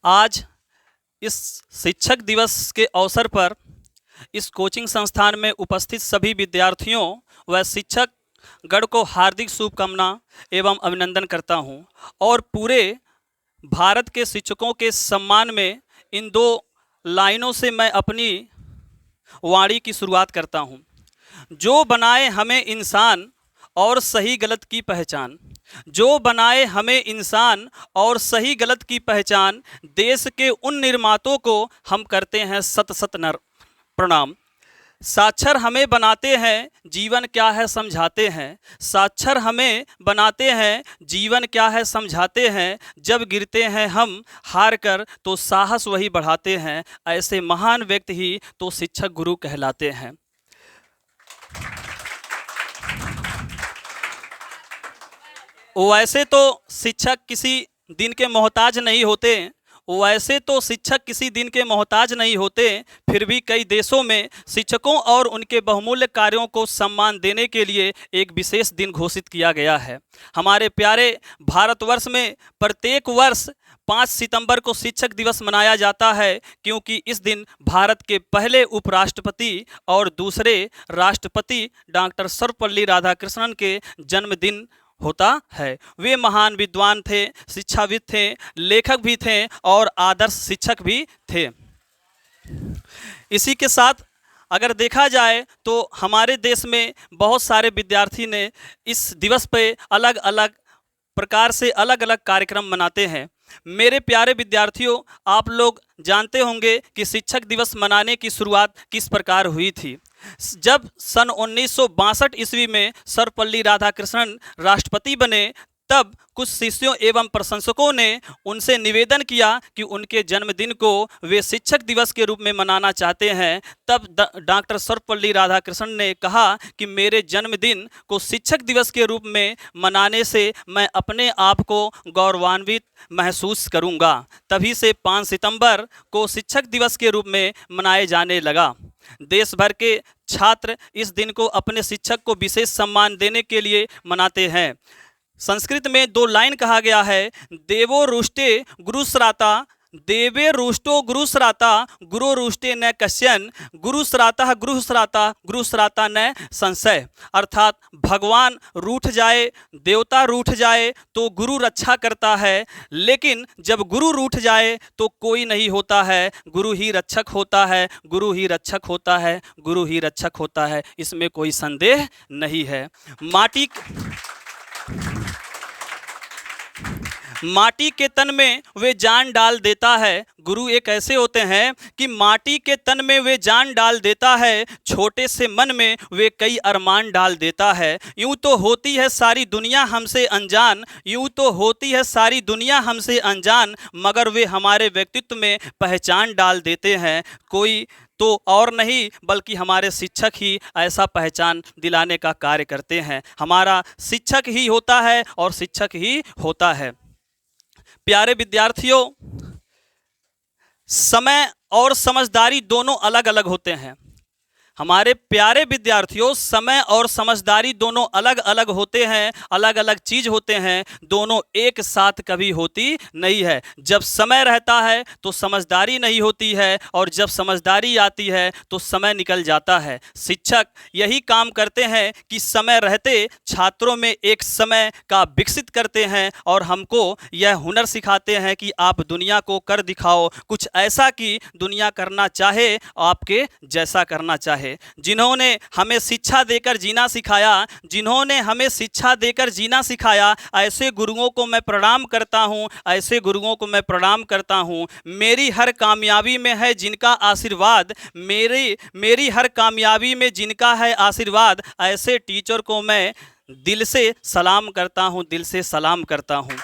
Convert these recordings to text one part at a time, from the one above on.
आज इस शिक्षक दिवस के अवसर पर इस कोचिंग संस्थान में उपस्थित सभी विद्यार्थियों व शिक्षक गण को हार्दिक शुभकामना एवं अभिनंदन करता हूं और पूरे भारत के शिक्षकों के सम्मान में इन दो लाइनों से मैं अपनी वाणी की शुरुआत करता हूं। जो बनाए हमें इंसान और सही गलत की पहचान, जो बनाए हमें इंसान और सही गलत की पहचान, देश के उन निर्माताओं को हम करते हैं सत सत नर प्रणाम। साक्षर हमें बनाते हैं, जीवन क्या है समझाते हैं। साक्षर हमें बनाते हैं, जीवन क्या है समझाते हैं। जब गिरते हैं हम हार कर तो साहस वही बढ़ाते हैं। ऐसे महान व्यक्ति ही तो शिक्षक गुरु कहलाते हैं। वैसे तो शिक्षक किसी दिन के मोहताज नहीं होते, वैसे तो शिक्षक किसी दिन के मोहताज नहीं होते, फिर भी कई देशों में शिक्षकों और उनके बहुमूल्य कार्यों को सम्मान देने के लिए एक विशेष दिन घोषित किया गया है। हमारे प्यारे भारतवर्ष में प्रत्येक वर्ष 5 सितंबर को शिक्षक दिवस मनाया जाता है, क्योंकि इस दिन भारत के पहले उपराष्ट्रपति और दूसरे राष्ट्रपति डॉक्टर सर्वपल्ली राधाकृष्णन के जन्मदिन होता है। वे महान विद्वान थे, शिक्षाविद थे, लेखक भी थे और आदर्श शिक्षक भी थे। इसी के साथ अगर देखा जाए तो हमारे देश में बहुत सारे विद्यार्थी ने इस दिवस पे अलग अलग प्रकार से अलग अलग कार्यक्रम मनाते हैं। मेरे प्यारे विद्यार्थियों, आप लोग जानते होंगे कि शिक्षक दिवस मनाने की शुरुआत किस प्रकार हुई थी। जब सन 1962 ईस्वी में सर्वपल्ली राधाकृष्णन राष्ट्रपति बने, तब कुछ शिष्यों एवं प्रशंसकों ने उनसे निवेदन किया कि उनके जन्मदिन को वे शिक्षक दिवस के रूप में मनाना चाहते हैं। तब डॉक्टर सर्वपल्ली राधाकृष्णन ने कहा कि मेरे जन्मदिन को शिक्षक दिवस के रूप में मनाने से मैं अपने आप को गौरवान्वित महसूस करूंगा। तभी से 5 सितंबर को शिक्षक दिवस के रूप में मनाए जाने लगा। देश भर के छात्र इस दिन को अपने शिक्षक को विशेष सम्मान देने के लिए मनाते हैं। संस्कृत में 2 लाइन कहा गया है, देवो रुष्टे गुरुश्राता, देवे रुष्टो गुरुश्राता, गुरु रुष्टे न कश्यन, गुरुश्राता गुरुश्राता, गुरुश्राता न संशय। अर्थात भगवान रूठ जाए, देवता रूठ जाए तो गुरु रक्षा करता है, लेकिन जब गुरु रूठ जाए तो कोई नहीं होता है, गुरु ही रक्षक होता है, गुरु ही रक्षक होता है, गुरु ही रक्षक होता है। इसमें कोई संदेह नहीं है। माटी के तन में वे जान डाल देता है। गुरु एक ऐसे होते हैं कि माटी के तन में वे जान डाल देता है, छोटे से मन में वे कई अरमान डाल देता है। यूं तो होती है सारी दुनिया हमसे अनजान, यूं तो होती है सारी दुनिया हमसे अनजान, मगर वे हमारे व्यक्तित्व में पहचान डाल देते हैं। कोई तो और नहीं बल्कि हमारे शिक्षक ही ऐसा पहचान दिलाने का कार्य करते हैं। हमारा शिक्षक ही होता है और शिक्षक ही होता है। प्यारे विद्यार्थियों, समय और समझदारी दोनों अलग अलग होते हैं। हमारे प्यारे विद्यार्थियों, समय और समझदारी दोनों अलग अलग होते हैं, अलग अलग चीज़ होते हैं, दोनों एक साथ कभी होती नहीं है। जब समय रहता है तो समझदारी नहीं होती है, और जब समझदारी आती है तो समय निकल जाता है। शिक्षक यही काम करते हैं कि समय रहते छात्रों में एक समय का विकसित करते हैं और हमको यह हुनर सिखाते हैं कि आप दुनिया को कर दिखाओ कुछ ऐसा कि दुनिया करना चाहे, आपके जैसा करना चाहे। जिन्होंने हमें शिक्षा देकर जीना सिखाया, जिन्होंने हमें शिक्षा देकर जीना सिखाया, ऐसे गुरुओं को मैं प्रणाम करता हूं, ऐसे गुरुओं को मैं प्रणाम करता हूं। मेरी हर कामयाबी में है जिनका आशीर्वाद, मेरी हर कामयाबी में जिनका है आशीर्वाद, ऐसे टीचर को मैं दिल से सलाम करता हूं, दिल से सलाम करता हूं।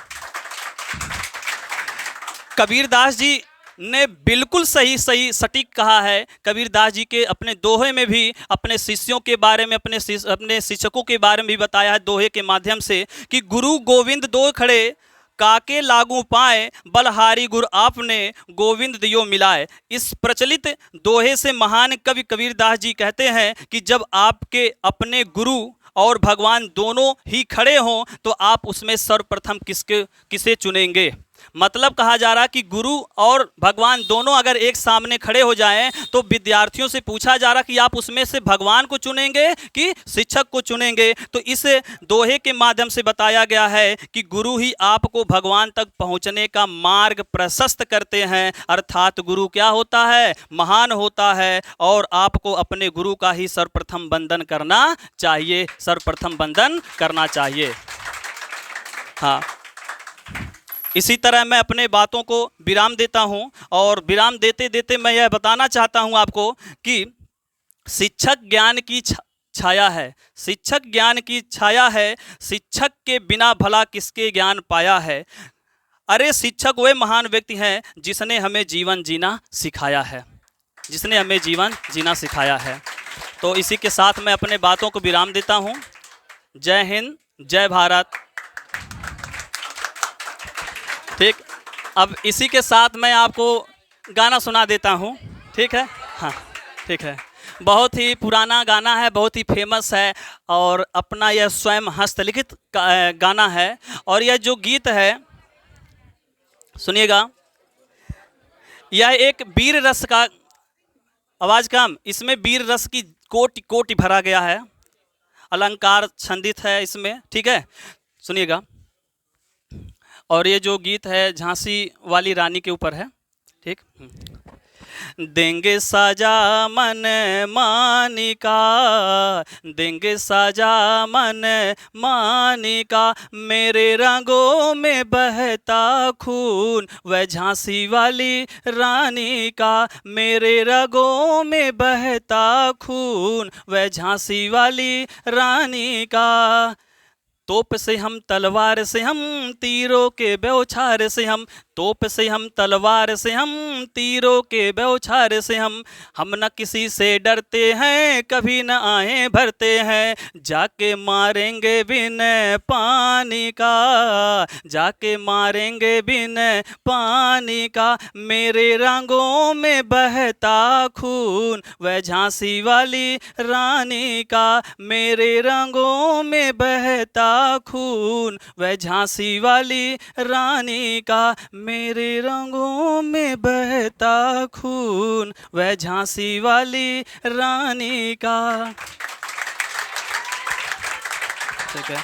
कबीरदास जी ने बिल्कुल सही सटीक कहा है। कबीरदास जी के अपने दोहे में भी अपने शिष्यों के बारे में, अपने शिक्षकों के बारे में भी बताया है दोहे के माध्यम से कि गुरु गोविंद दो खड़े, काके लागू पाए बलहारी गुर आपने गोविंद दियो मिलाए। इस प्रचलित दोहे से महान कवि कबीरदास जी कहते हैं कि जब आपके अपने गुरु और भगवान दोनों ही खड़े हों तो आप उसमें सर्वप्रथम किसे चुनेंगे। मतलब कहा जा रहा कि गुरु और भगवान दोनों अगर एक सामने खड़े हो जाएं तो विद्यार्थियों से पूछा जा रहा कि आप उसमें से भगवान को चुनेंगे कि शिक्षक को चुनेंगे। तो इस दोहे के माध्यम से बताया गया है कि गुरु ही आपको भगवान तक पहुंचने का मार्ग प्रशस्त करते हैं, अर्थात गुरु क्या होता है, महान होता है। और आपको अपने गुरु का ही सर्वप्रथम वंदन करना चाहिए, सर्वप्रथम वंदन करना चाहिए। हाँ, इसी तरह मैं अपने बातों को विराम देता हूं और विराम देते देते मैं यह बताना चाहता हूं आपको कि शिक्षक ज्ञान की छाया है, शिक्षक ज्ञान की छाया है, शिक्षक के बिना भला किसके ज्ञान पाया है। अरे शिक्षक वह महान व्यक्ति हैं जिसने हमें जीवन जीना सिखाया है, जिसने हमें जीवन जीना सिखाया है। तो इसी के साथ मैं अपने बातों को विराम देता हूं। जय हिंद, जय भारत। ठीक, अब इसी के साथ मैं आपको गाना सुना देता हूँ, ठीक है। हाँ ठीक है, बहुत ही पुराना गाना है, बहुत ही फेमस है और अपना यह स्वयं हस्तलिखित गाना है। और यह जो गीत है सुनिएगा, यह एक वीर रस का, आवाज़ कम, इसमें वीर रस की कोटि कोटि भरा गया है, अलंकार छंदित है इसमें, ठीक है, सुनिएगा। और ये जो गीत है झांसी वाली रानी के ऊपर है, ठीक। देंगे सजा मन मानिका, देंगे सजा मन मानिका, मेरे रंगों में बहता खून वह झांसी वाली रानी का, मेरे रंगों में बहता खून वह झांसी वाली रानी का। तोप से हम, तलवार से हम, तीरों के बौछार से हम, तोप से हम, तलवार से हम, तीरों के बौछार से हम न किसी से डरते हैं, कभी न आए भरते हैं, जाके मारेंगे बिन पानी का, जाके मारेंगे बिन पानी का, मेरे रंगों में बहता खून वह झांसी वाली रानी का, मेरे रंगों में बहता खून वह झांसी वाली रानी का, मेरे रंगों में बहता खून वह झांसी वाली रानी का। ठीक है,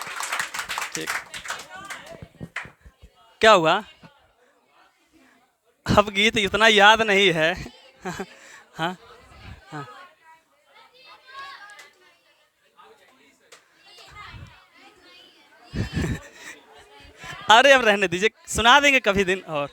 ठीक, क्या हुआ, अब गीत इतना याद नहीं है। हाँ हाँ, अरे अब रहने दीजिए, सुना देंगे कभी दिन और।